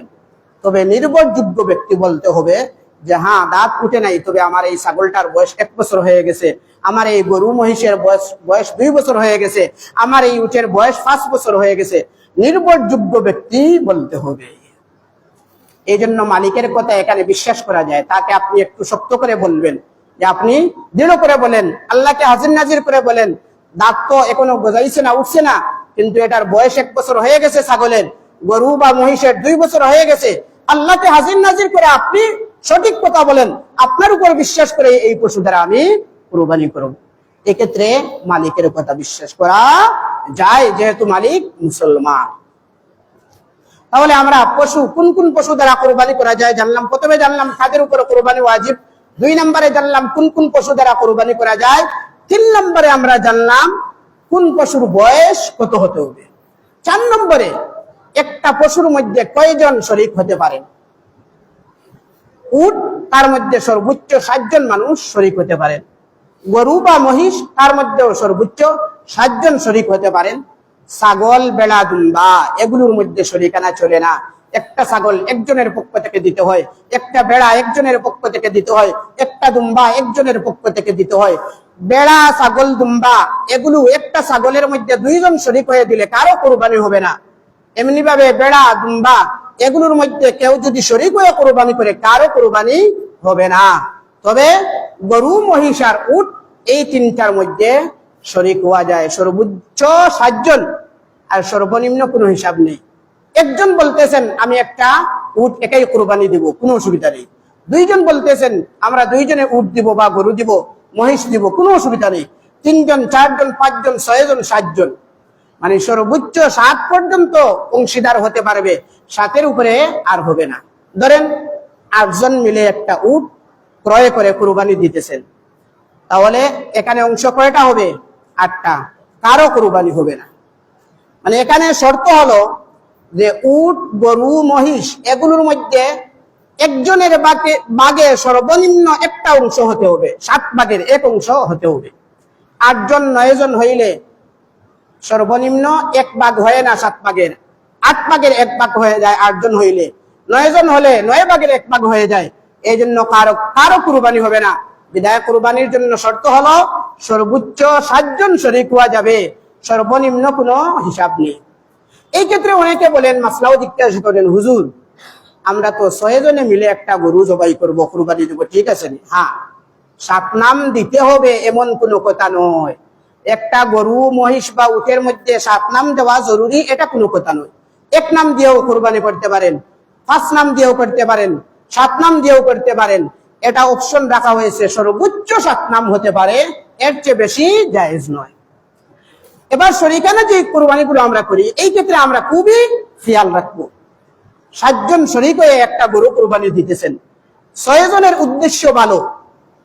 তবে নির্ভরযোগ্য ব্যক্তি বলতে হবে যে হ্যাঁ, দাঁত উঠে নাই, তবে আমার এই ছাগলটার বয়স 1 বছর হয়ে গেছে, আমার এই গরু মহিষের বয়স 2 বছর হয়ে গেছে, আমার এই উটের বয়স 5 বছর হয়ে গেছে, নির্ভরযোগ্য ব্যক্তি বলতে হবে। এই জন্য মালিকের কথা এখানে বিশ্বাস করা যায়, তাকে আপনি একটু শক্ত করে বলবেন যে আপনি দৃঢ় করে বলেন, আল্লাহকে হাজির নাজির করে বলেন, দাঁত তো এখনো গজাইছে না, উঠছে না, কিন্তু এটার বয়স 1 বছর হয়ে গেছে, ছাগলের, গরু বা মহিষের 2 বছর হয়ে গেছে, আল্লাহকে হাজির নাজির করে আপনি সঠিক কথা বলেন, আপনার উপর বিশ্বাস করে এই পশু দ্বারা আমি কুরবানি করব। এক্ষেত্রে মালিকের কথা বিশ্বাস করা যায়, যেহেতু মালিক মুসলমান। তাহলে আমরা পশু কোন কোন পশু দ্বারা কোরবানি করা যায় জানলাম। প্রথমে জানলাম কাদের উপর কোরবানি ওয়াজিব, 2 নম্বরে জানলাম কোন কোন পশু দ্বারা কোরবানি করা যায়, 3 নম্বরে আমরা জানলাম কোন পশুর বয়স কত হতে হবে, 4 নম্বরে একটা পশুর মধ্যে কয়জন শরীক হতে পারেন। উট, তার মধ্যে সর্বোচ্চ 7 জন মানুষ শরীক হতে পারেন। গরু বা মহিষ, তার মধ্যেও সর্বোচ্চ 7 জন শরীক হতে পারেন। ছাগল, বেড়া, দুম্বা, এগুলোর মধ্যে শরীকানা চলে না। একটা ছাগল একজনের পক্ষ থেকে দিতে হয়, একটা বেড়া একজনের পক্ষ থেকে দিতে হয়, একটা দুম্বা একজনের পক্ষ থেকে দিতে হয়। বেড়া, ছাগল, দুম্বা এগুলো একটা ছাগলের মধ্যে 2 জন শরীক হয়ে দিলে কারো কোরবানি হবে না। এমনি ভাবে বেড়া, দুম্বা এগুলোর মধ্যে কেউ যদি শরীক হয়ে কোরবানি করে কারো কোরবানি হবে না। তবে গরু, মহিষ আর উট এই 3টার মধ্যে শরীক হওয়া যায়। সর্বোচ্চ 7 জন, আর সর্বনিম্ন কোনো হিসাব নেই। একজন বলতেছেন আমি একটা উট একাই কোরবানি দিব, কোনো অসুবিধা নেই। 2 জন বলতেছেন আমরা 2 জনে উট দিব বা গরু দিব, মহিষ দিব, কোনো অসুবিধা নেই। 3 জন, 4 জন, 5 জন, 6 জন, 7 জন, মানে সর্বোচ্চ 7 পর্যন্ত অংশীদার হতে পারবে, 7-এর উপরে আর হবে না। ধরেন 8 জন মিলে একটা উট ক্রয় করে কোরবানি দিতেছেন, তাহলে এখানে অংশ কয়টা হবে? 8টা, কারো কোরবানি হবে না। মানে এখানে শর্ত হলো যে উট, গরু, মহিষ এগুলোর মধ্যে একজনের ভাগে সর্বনিম্ন একটা অংশ হতে হবে, 7 ভাগের 1 অংশ হতে হবে। 8 জন, 9 জন হইলে সর্বনিম্ন 1 ভাগ হয় না 7 ভাগের, 8 ভাগের 1 ভাগ হয়ে যায়। 8 জন হইলে 9 জন হলে 9 ভাগের 1 ভাগ হয়ে যায়। এই জন্য কারো কুরবানি হবে না। বিদায় কুরবানির জন্য শর্ত হলো সর্বোচ্চ 7 জন শরীক হওয়া যাবে, সর্বনিম্ন কোনো হিসাব নেই। এই ক্ষেত্রে অনেকে বলেন, মাসলাও জিজ্ঞাসা করেন, হুজুর আমরা তো 6 জনে মিলে একটা গরু জবাই করবো, কুরবানি দেবো, ঠিক আছে? হ্যাঁ, 7 নাম দিতে হবে এমন কোনো কথা নয়। একটা গরু, মহিষ বা উটের মধ্যে 7 নাম দেওয়া জরুরি এটা কোনো কথা নয়। 1 নাম দিয়েও কোরবানি করতে পারেন, 5 নাম দিয়েও করতে পারেন, 7 নাম দিয়েও করতে পারেন। এটা অপশন রাখা হয়েছে, সর্বোচ্চ 7 নাম হতে পারে, এর চেয়ে বেশি জায়েজ নয়। এবার শরীকানা যে কোরবানিগুলো আমরা করি, এই ক্ষেত্রে আমরা খুবই খেয়াল রাখবো। 7 জন শরীক হয়ে একটা গরু কোরবানি দিতেছেন, 6 জনের উদ্দেশ্য ভালো,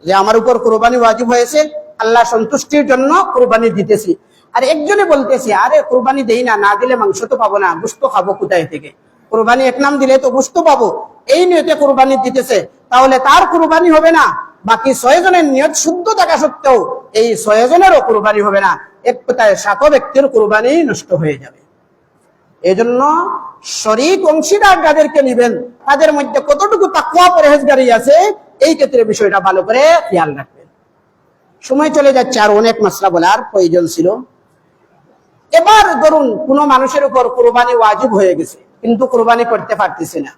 যে আমার উপর কোরবানি ওয়াজিব হয়েছে, আল্লাহ সন্তুষ্টির জন্য কোরবানি দিতেছি। আর একজনে বলতেছি আরে কোরবানি দেই না, না দিলে মাংস তো পাবো না, গোশত খাবো কোথায় থেকে? কোরবানি 1 নাম দিলে তো গোশত পাবো, এই নিয়তে কোরবানি দিতেছে, তাহলে তার কোরবানি হবে না। বাকি 6 জনের নিয়ত শুদ্ধ থাকা সত্ত্বেও এই 6 জনেরও কোরবানি হবে না। এক কথায় 7 ব্যক্তির কোরবানি নষ্ট হয়ে যাবে। এই জন্য শরীক অংশীদার যাদেরকে নিবেন তাদের মধ্যে কতটুকু তাকওয়া পরহেজগারি আছে, এই ক্ষেত্রে বিষয়টা ভালো করে খেয়াল রাখবেন। সময় চলে যাচ্ছে, আর অনেক মাসলা বলার প্রয়োজন ছিল। এবার ধরুন কোন মানুষের উপর কোরবানি ওয়াজিব হয়ে গেছে, কিন্তু কোরবানি করতে পারতেছে না।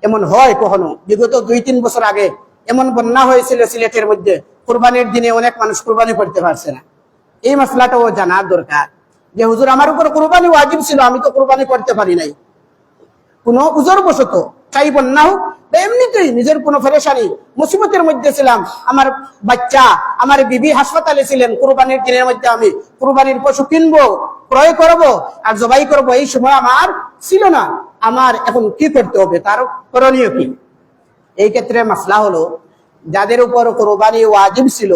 এমন হয় কখনো, বিগত 2-3 বছর আগে এমন বন্যা হয়েছিল সিলেটের মধ্যে, কোরবানির দিনে অনেক মানুষ কোরবানি করতে পারছে না। এই মাসলাটাও জানার দরকার যে হুজুর আমার উপর কোরবানি ওয়াজিব ছিল, আমি তো কোরবানি করতে পারি নাই, কোনো উজর বশত, চাই বন্যা হোক বা এমনিতেই নিজের কোনো পেরেশানি মুসিবতের মধ্যে ছিলাম, আমার বাচ্চা, আমার বিবি হাসপাতালে ছিলেন, কোরবানির দিনের মধ্যে আমি কোরবানির পশু কিনবো, ক্রয় করবো আর জবাই করবো, এই সময় আমার ছিল না, আমার এখন কি করতে হবে, তার করণীয় কি? এই ক্ষেত্রে মাসলা হলো, যাদের উপর কোরবানি ওয়াজিব ছিল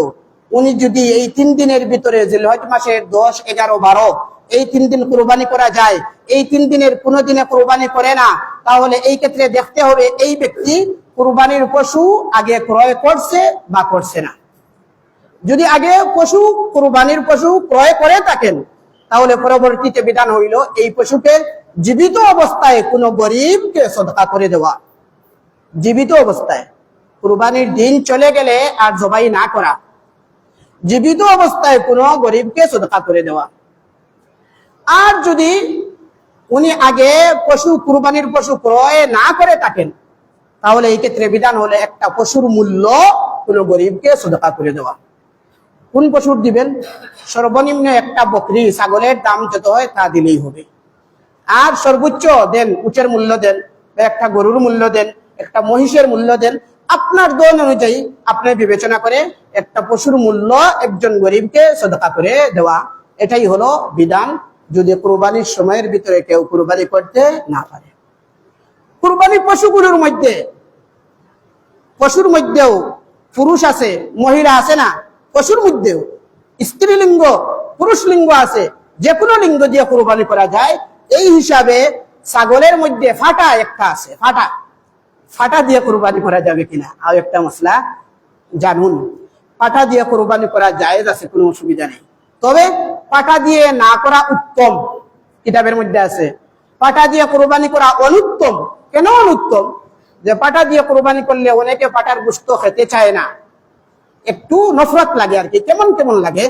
উনি যদি এই 3 দিনের ভিতরে জিলহজ মাসের 10, 11, 12 এই 3 দিন কোরবানি করা যায়, এই 3 দিনের কোনো দিনে কোরবানি করে না, তাহলে এই ক্ষেত্রে দেখতে হবে এই ব্যক্তি কোরবানির পশু আগে ক্রয় করছে বা করছে না। যদি আগে কোরবানির পশু ক্রয় করে থাকেন, তাহলে পরবর্তীতে বিধান হইল এই পশুকে জীবিত অবস্থায় কোনো গরিবকে সদকা করে দেওয়া। জীবিত অবস্থায়, কুরবানির দিন চলে গেলে আর জবাই না করা, জীবিত অবস্থায় কোনো গরিবকে সদকা করে দেওয়া। আর যদি উনি আগে কুরবানির পশু ক্রয় না করে থাকেন, তাহলে এই ক্ষেত্রে বিধান হলে একটা পশুর মূল্য কোনো গরিবকে সদকা করে দেওয়া। কোন পশুর দিবেন? সর্বনিম্ন একটা বকরি ছাগলের দাম যত হয় তা দিলেই হবে। আর সর্বোচ্চ দেন, উটের মূল্য দেন, একটা গরুর মূল্য দেন, একটা মহিষের মূল্য দেন। আপনার দন অনুযায়ী আপনি বিবেচনা করে একটা পশুর মূল্য একজন গরিবকে সদকা করে দেওয়া, এটাই হলো বিধান, যদি কুরবানির সময়ের ভিতরে কেউ কুরবানি করতে না পারে। কুরবানি পশুর মধ্যেও পুরুষ আছে, মহিলা আছে না? পশুর মধ্যেও স্ত্রীলিঙ্গ পুরুষ লিঙ্গ আছে, যে কোনো লিঙ্গ দিয়ে কুরবানি করা যায়। এই হিসাবে ছাগলের মধ্যে ফাটা একটা আছে, ফাটা দিয়ে কুরবানি করা যাবে কিনা আর একটা মশলা জানুন। পাটা দিয়ে কুরবানি করা জায়েজ আছে, কোনো অসুবিধা নেই। তবে পাটা দিয়ে না করা উত্তম, কিতাবের মধ্যে আছে। পাটা দিয়ে কুরবানি করা অনুত্তম। কেন অনুত্তম? যে পাটা দিয়ে কুরবানি করলে অনেকে পাটার গোশত খেতে চায় না, একটু নফরত লাগে আর কি, কেমন কেমন লাগে।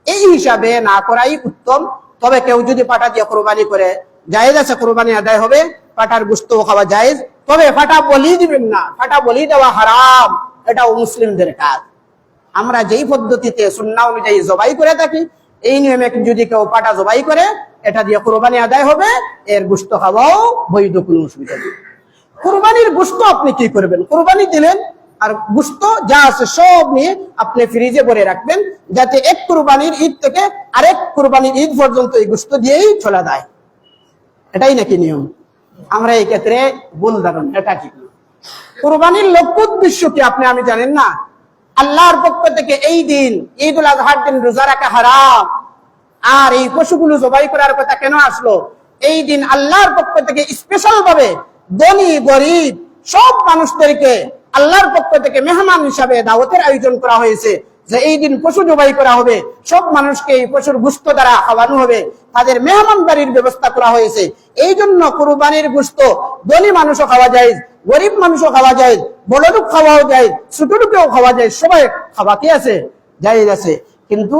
এই হিসাবে না করাই উত্তম। তবে কেউ যদি পাটা দিয়ে কুরবানি করে, জায়েজ আছে, কুরবানি আদায় হবে, পাটার গোশত খাওয়া জায়েজ। তবে পাটা বলি দিবেন না, পাটা বলি দেওয়া হারাম, এটা মুসলিমদের কাজ। আমরা যেই পদ্ধতিতে সুন্নাহ অনুযায়ী জবাই করে থাকি, এই নিয়মে যদি কেউ পাটা জবাই করে, এটা দিয়ে কুরবানি আদায় হবে, এর গোশত খাওয়াও বৈধ, কোনো অসুবিধা নেই। কুরবানির গোশত আপনি কি করবেন? কুরবানি দিলেন আর গোশত যা আছে সব নিয়ে আপনি ফ্রিজে ভরে রাখবেন, যাতে এক কুরবানির ঈদ থেকে আরেক কুরবানির ঈদ পর্যন্ত এই গোশত দিয়েই চলা যায়। এটাই নাকি নিয়ম? আমরা এই ক্ষেত্রে ভুল ধারণ, এটা কি? কুরবানির লক্ষ্য উদ্দেশ্য কি আপনি আমি জানেন না? আল্লাহর পক্ষ থেকে এই দিন ঈদুল আজহার দিন রোজা রাখা হারাম। আর এই পশুগুলো জবাই করার কথা কেন আসলো? এই দিন আল্লাহর পক্ষ থেকে স্পেশাল ভাবে ধনী গরিব সব মানুষদেরকে আল্লাহর পক্ষ থেকে মেহমান হিসাবে দাওয়াতের আয়োজন করা হয়েছে, যে এই দিন পশু জবাই করা হবে, সব মানুষকে এই পশুর গোশত দ্বারা খাওয়ানো হবে, তাদের মেহমানদারির ব্যবস্থা করা হয়েছে। এই জন্য কুরবানির গোশত ধনী মানুষও খাওয়া যায়, গরিব মানুষও খাওয়া যায়, বড় লোক খাওয়াও যায়, ছোট লোকেও খাওয়া যায়, সবাই খাওয়া কি আছে, জায়েজ আছে। কিন্তু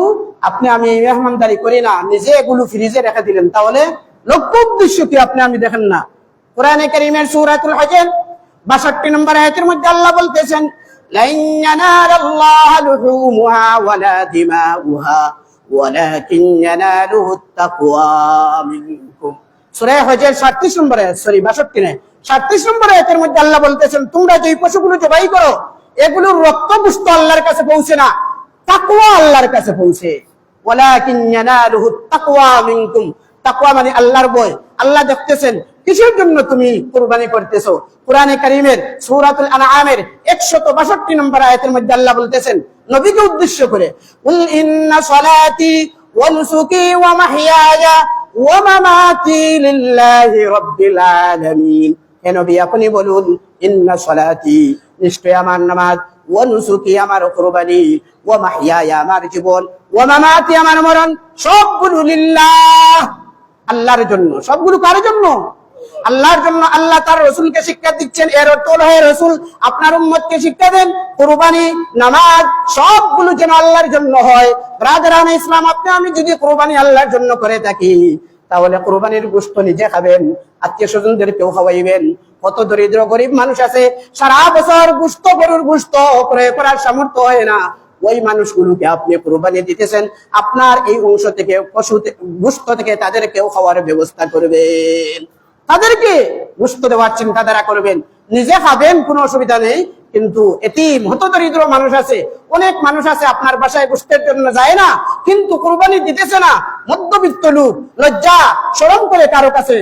আপনি আমি এই মেহমানদারি করি না, নিজে এগুলো ফ্রিজে রেখে দিলেন, তাহলে লক্ষ্য উদ্দেশ্য কি আপনি আমি দেখেন না? কোরআনে কারীমের সূরাতুল হজের 62 নম্বর আয়াতের মধ্যে আল্লাহ বলতেছেন, লান ইয়ানালাল্লাহা লুহুমুহা ওয়ালা দিমাউহা ওয়ালাকিন ইয়ানালুহুত তাকওয়া মিনকুম। সূরা হজের 37 নম্বর আয়াত, 62 নয়, 37 নম্বর আয়াতের মধ্যে আল্লাহ বলতেছেন, তোমরা যে পশুগুলো জবাই করো, এগুলোর রক্ত গোশত আল্লাহর কাছে পৌঁছে না, তাকওয়া আল্লাহর কাছে পৌঁছে। ওয়ালাকিন ইয়ানালুহুত তাকওয়া মিনকুম। তাকওয়া মানে আল্লাহর ভয়। আল্লাহ দেখতেছেন কিসের জন্য তুমি কুরবানি করতেছো। কোরআনে কারীমের সূরাতুল আনআমের 162 নম্বর আয়াতের মধ্যে আল্লাহ বলতেছেন নবীকে উদ্দেশ্য করে, কুল ইন্না সলাতি ওয়া নুসুকি ওয়া মাহইয়ায়া ওয়া মামাতি লিল্লাহি রাব্বিল আলামিন। হে নবী আপনি বলুন, ইন্না সলাতি নিশ্চয় আমার নামাজ, ওয়া নুসুকি আমার কুরবানি, ওয়া মাহইয়ায়া আমার জীবন, ওয়া মামাতি আমার মরণ, সবগুলো লিল্লাহ আল্লাহর জন্য। সবগুলো কার জন্য? আল্লাহর জন্য। আল্লাহ তার রাসূলকে শিক্ষা দিচ্ছেন, এর অর্থ হলো হে রাসূল আপনার উম্মতকে শিক্ষা দেন কুরবানি নামাজ সবগুলো যেন আল্লাহর জন্য হয়। ব্রাদারানে ইসলাম, আপনি আমি যদি কুরবানি আল্লাহর জন্য করে থাকি, তাহলে কুরবানির গোশত নিজে খাবেন, আত্মীয় স্বজনদেরকেও খাওয়াইবেন। কত দরিদ্র গরিব মানুষ আছে সারা বছর গোশত, গরুর গোশত ক্রয় করার সামর্থ্য হয় না, ওই মানুষগুলোকে আপনি কুরবানি দিতেছেন, আপনার এই অংশ থেকে পশু গোশত থেকে তাদেরকেও খাওয়ার ব্যবস্থা করবেন, তাদেরকে গোশত দেওয়ার চিন্তা দ্বারা করবেন, নিজে খাবেন, কোনো অসুবিধা নেই। কিন্তু এতিম হতদরিদ্র মানুষ আছে, অনেক মানুষ আছে আপনার বাসায় গোশতের জন্য যায় না, কিন্তু কুরবানি দিতেছে না, মধ্যবিত্ত লোক, লজ্জা শরম করে কারো কাছে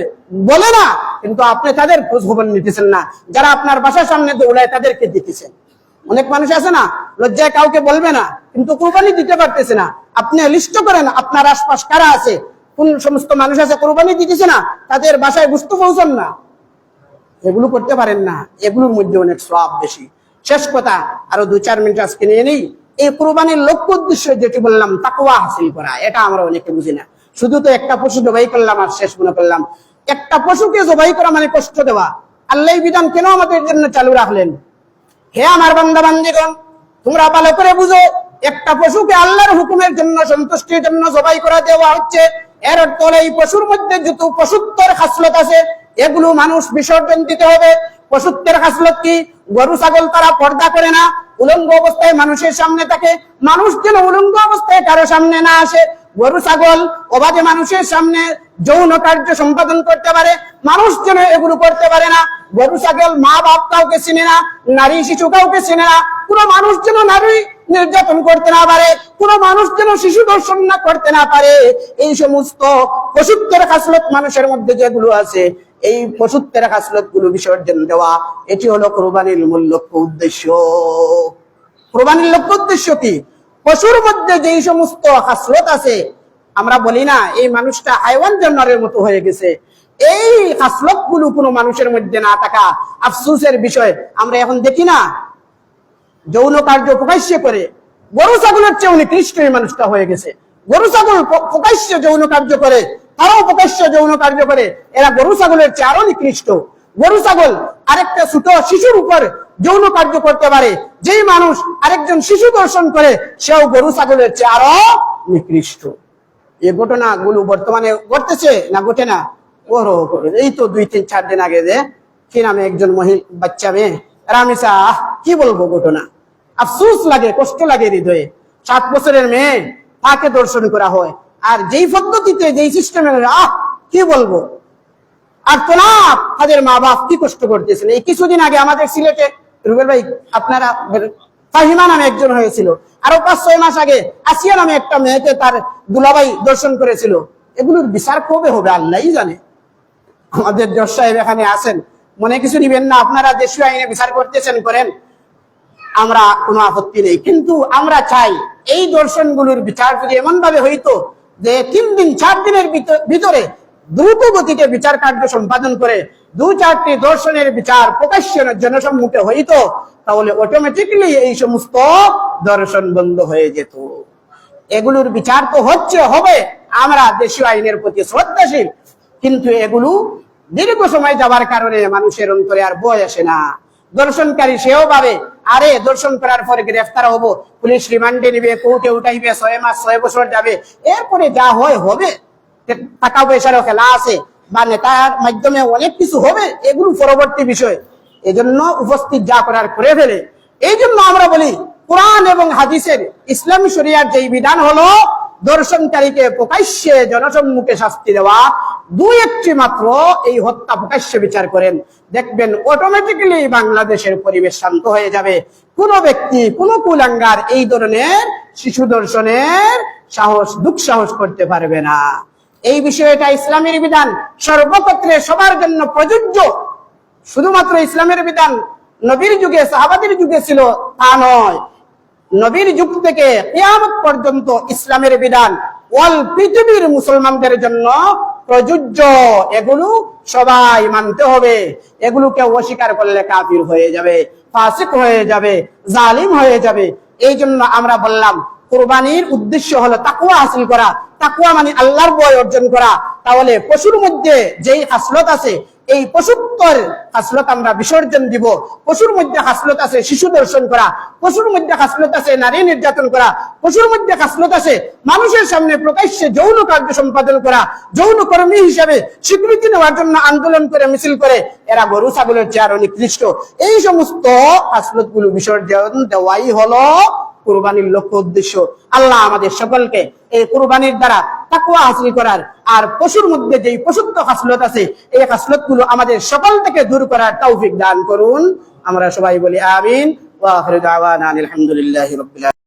বলে না, কিন্তু আপনি তাদের খোঁজ খবর নিতেছেন না, যারা আপনার বাসার সামনে দৌড়ায় তাদেরকে দিতেছেন। অনেক মানুষ আছে না, লজ্জায় কাউকে বলবে না, কিন্তু কুরবানি দিতে পারতেছে না। আপনি লিস্ট করেন আপনার আশপাশ কারা আছে, কোন সমস্ত মানুষ আছে কুরবানি দিতেছে না, তাদের বাসায় গোশত পৌঁছান না, এগুলো করতে পারেন না, এগুলোর মধ্যে অনেক সওয়াব বেশি। শেষ কথা, আরো 2-4 মিনিট আজকে নিয়ে নেই। এই কুরবানির লক্ষ্য উদ্দেশ্য যেটি বললাম তাকওয়া হাসিল করা, এটা আমরা অনেকে বুঝি না। শুধু তো একটা পশু জবাই করলাম আর শেষ মনে করলাম। একটা পশুকে জবাই করা মানে কষ্ট দেওয়া। আল্লাহ বিধান কেন আমাদের জন্য চালু রাখলেন? হে আমার বান্দা বান্দীগণ, তোমরা ভালো করে বুঝো, একটা পশুকে আল্লাহর হুকুমের জন্য সন্তুষ্টির জন্য জবাই করা দেওয়া হচ্ছে। এর অর্থ হলো এই পশুর মধ্যে যত পশুত্বের খাসলত আছে এগুলো মানুষ বিসর্জন দিতে হবে। পশুত্বের খাসলত কি? গরু ছাগল তারা পর্দা করে না, উলঙ্গ অবস্থায় মানুষের সামনে থাকে, মানুষ যেন উলঙ্গ অবস্থায় কারো সামনে না আসে। গরু ছাগল অবাধে মানুষের সামনে যৌন কার্য সম্পাদন করতে পারে, মানুষ যেন এগুলো করতে পারে না। গরু ছাগল মা বাপ কাউকে চিনে না, নারী শিশু কাউকে চিনে না। কোনো মানুষ যেন নারী নির্যাতন করতে না পারে, কোনো মানুষ যেন শিশু দর্শন না করতে না পারে। এই সমস্ত পশুত্বের খাসলত মানুষের মধ্যে যেগুলো আছে, এই পশুত্বের খাসলত গুলো বিসর্জন দেওয়া, এটি হলো কোরবানির মূল লক্ষ্য উদ্দেশ্য। কোরবানির লক্ষ্য উদ্দেশ্য কি? পশুর মধ্যে যেই সমস্ত খাসলত আছে, আমরা বলি না এই মানুষটা হাইওয়ান জানোয়ারের মতো হয়ে গেছে, এই খাসলত গুলো কোনো মানুষের মধ্যে না থাকা আফসোসের বিষয়। আমরা এখন দেখি না যৌন কার্য প্রকাশ্যে করে গরু ছাগলের চেয়ে নিকৃষ্ট এই মানুষটা হয়ে গেছে। গরু ছাগল প্রকাশ্যে যৌন কার্য করে, তারাও প্রকাশ্যে যৌন কার্য করে, এরা গরু ছাগলের চেয়ে আরো নিকৃষ্ট। গরু ছাগল আরেকটা ছোট শিশুর উপর যৌন কার্য করতে পারে, যেই মানুষ আরেকজন শিশু দর্শন করে সেও গরু ছাগলের চেয়ে আরো নিকৃষ্ট। এই ঘটনাগুলো বর্তমানে ঘটতেছে না ঘটে না? এই তো 2-3-4 দিন আগে যে কি নামে একজন বাচ্চা মেয়ে রামিসা, কি বলবো ঘটনা, আফসোস লাগে, কষ্ট লাগে হৃদয়ে। 7 বছরের মেয়ে, তাকে দর্শন করা হয়, আর যেই পদ্ধতিতে যেই সিস্টেমে, কি বলবো। আর তোলা তাদের মা বাপ কি কষ্ট করতেছেন। এই কিছুদিন আগে আমাদের সিলেটে রুবেল ভাই, আপনারা ফাহিমা নামে একজন হয়েছিল, আরো 5-6 মাস আগে আসিয়া নামে একটা মেয়েকে তার দুলাভাই দর্শন করেছিল। এগুলোর বিচার কবে হবে আল্লাহই জানে। আমাদের জজ সাহেব এখানে আছেন, মনে কিছু নিবেন না, আপনারা দেশীয় আইনে বিচার করতেছেন করেন, আমরা কোনো আপত্তি নেই। কিন্তু আমরা চাই এই দর্শনগুলোর বিচার যদি এমন ভাবে হইতো যে 3 দিন 4 দিনের ভিতরে দ্রুত গতিতে বিচার কার্য সম্পাদন করে 2-4টি দর্শনের বিচার প্রকাশ্যে জনসম্মুখে হইতো, তাহলে অটোমেটিক্যালি এই সমস্ত দর্শন বন্ধ হয়ে যেত। এগুলোর বিচার তো হচ্ছে, হবে, আমরা দেশীয় আইনের প্রতি শ্রদ্ধাশীল, কিন্তু এগুলো দীর্ঘ সময় যাবার কারণে মানুষের অন্তরে আর বয় আসে না। দর্শনকারী সেও ভাবে, আরে দর্শন করার পরে গ্রেফতার হব, পুলিশ রিমান্ডে নিবে, কোর্টে উঠাইবে, 6 মাস 6 বছর যাবে, এরপরে যা হয় হবে। টাকা পয়সারও খেলা আছে, বা নেতার মাধ্যমে অনেক কিছু হবে, এগুলো পরবর্তী বিষয়। এজন্য উপস্থিত যা করার করে ফেলে। এই জন্য আমরা বলি কোরআন এবং হাদিসের ইসলামী শরিয়ার যেই বিধান হলো দর্শনকারীকে প্রকাশ্যে জনসম্মুখে শাস্তি দেওয়া, 2-1টি মাত্র এই হত্যা প্রকাশ্যে বিচার করেন, দেখবেন অটোমেটিক্যালি বাংলাদেশের পরিবেশ শান্ত হয়ে যাবে। কোন ব্যক্তি, কোন কুলাঙ্গার এই ধরনের শিশু দর্শনের দুঃসাহস করতে পারবে না। এই বিষয়টা ইসলামের বিধান সর্বক্ষেত্রে সবার জন্য প্রযোজ্য। শুধুমাত্র ইসলামের বিধান নবীর যুগে, সাহাবাদের যুগে ছিল তা নয়, নবীর যুগ থেকে কিয়ামত পর্যন্ত ইসলামের বিধান অল পৃথিবীর মুসলমানদের জন্য প্রযোজ্য। এগুলো সবাই মানতে হবে। এগুলোকে অস্বীকার করলে কাফির হয়ে যাবে, ফাসিক হয়ে যাবে, জালিম হয়ে যাবে। এই জন্য আমরা বললাম কুরবানির উদ্দেশ্য হলো তাকওয়া হাসিল করা। তাকওয়া মানে আল্লাহর ভয় অর্জন করা। তাহলে পশুর মধ্যে যেই খাসলত আছে, এই পশুত্বর খাসলত আমরা বিসর্জন দিব। পশুর মধ্যে খাসলত আছে শিশু দর্শন করা, পশুর মধ্যে খাসলত আছে নারী নির্যাতন করা, পশুর মধ্যে খাসলত আছে মানুষের সামনে প্রকাশ্যে যৌন কার্য সম্পাদন করা, যৌন কর্মী হিসাবে স্বীকৃতি নেওয়ার জন্য আন্দোলন করে মিছিল করে এরা গরু ছাগলের চেয়ে আরো নিকৃষ্ট। এই সমস্ত খাসলত গুলো বিসর্জন দেওয়াই হলো কুরবানির লক্ষ্য উদ্দেশ্য। আল্লাহ আমাদের সকলকে এই কুরবানির দ্বারা তাকওয়া হাসিল করার, আর পশুর মধ্যে যেই পশুত্ব খাসলত আছে এই খাসলত গুলো আমাদের সকল থেকে দূর করার তৌফিক দান করুন। আমরা সবাই বলি আমিন। ওয়া আখিরু দাওয়ানা আলহামদুলিল্লাহি রাব্বিল আলামিন।